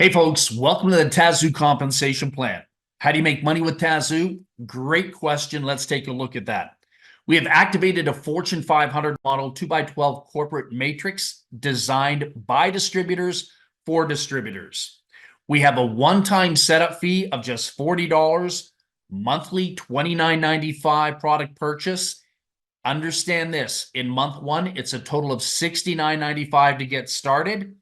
Hey folks, welcome to the Tazew compensation plan. How do you make money with Tazew? Great question. Let's take a look at that. We have activated a Fortune 500 model 2x12 corporate matrix designed by distributors for distributors. We have a one-time setup fee of just $40, monthly $29.95 product purchase. Understand this, in month one, it's a total of $69.95 to get started.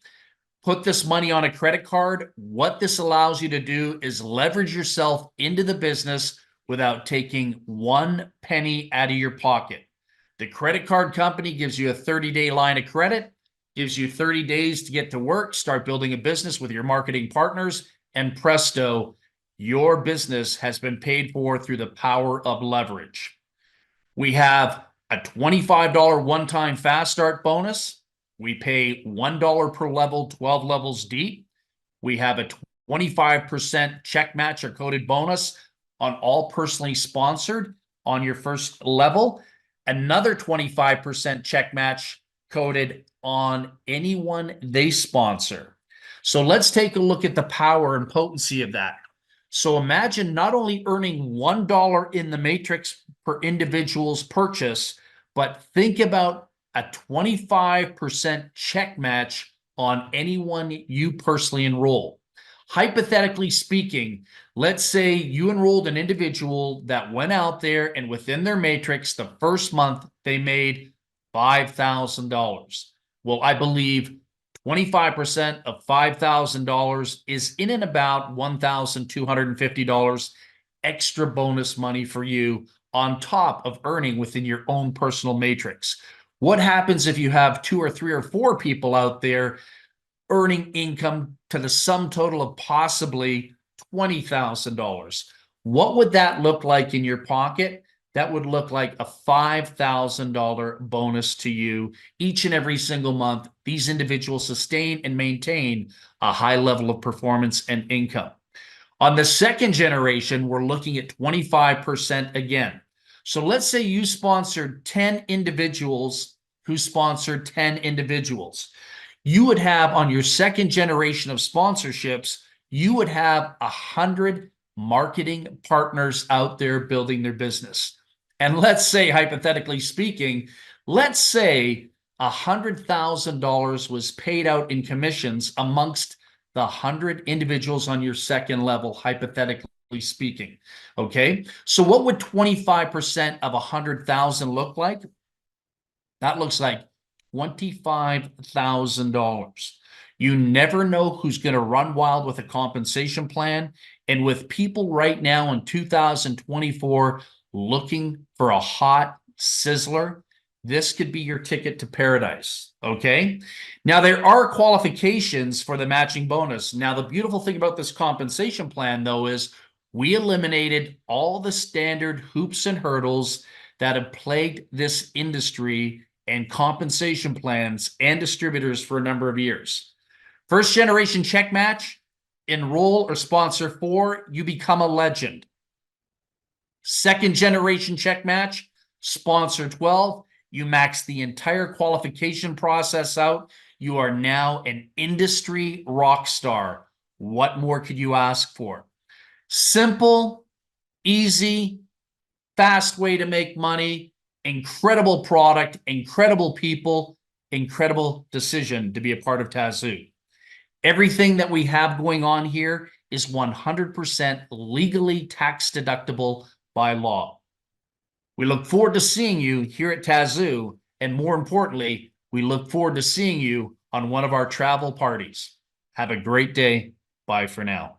Put this money on a credit card. What this allows you to do is leverage yourself into the business without taking one penny out of your pocket. The credit card company gives you a 30-day line of credit, gives you 30 days to get to work, start building a business with your marketing partners, and presto, your business has been paid for through the power of leverage. We have a $25 one-time fast start bonus. We pay $1 per level, 12 levels deep. We have a 25% check match or coded bonus on all personally sponsored on your first level. Another 25% check match coded on anyone they sponsor. So let's take a look at the power and potency of that. So imagine not only earning $1 in the matrix per individual's purchase, but think about a 25% check match on anyone you personally enroll. Hypothetically speaking, let's say you enrolled an individual that went out there and within their matrix, the first month they made $5,000. Well, I believe 25% of $5,000 is in and about $1,250 extra bonus money for you on top of earning within your own personal matrix. What happens if you have 2 or 3 or 4 people out there earning income to the sum total of possibly $20,000? What would that look like in your pocket? That would look like a $5,000 bonus to you each and every single month. These individuals sustain and maintain a high level of performance and income. On the second generation, we're looking at 25% again. So let's say you sponsored 10 individuals who sponsored 10 individuals. You would have on your second generation of sponsorships, you would have 100 marketing partners out there building their business. And let's say, hypothetically speaking, let's say $100,000 was paid out in commissions amongst the 100 individuals on your second level, hypothetically speaking. Okay, so what would 25% of 100,000 look like? That looks like $25,000. You never know who's going to run wild with a compensation plan. And with people right now in 2024 looking for a hot sizzler, this could be your ticket to paradise. Okay. Now, there are qualifications for the matching bonus. Now, the beautiful thing about this compensation plan, though, is we eliminated all the standard hoops and hurdles that have plagued this industry and compensation plans and distributors for a number of years. First generation check match, enroll or sponsor 4, you become a legend. Second generation check match, sponsor 12, you max the entire qualification process out. You are now an industry rock star. What more could you ask for? Simple, easy, fast way to make money, incredible product, incredible people, incredible decision to be a part of Tazew. Everything that we have going on here is 100% legally tax deductible by law. We look forward to seeing you here at Tazew, and more importantly, we look forward to seeing you on one of our travel parties. Have a great day. Bye for now.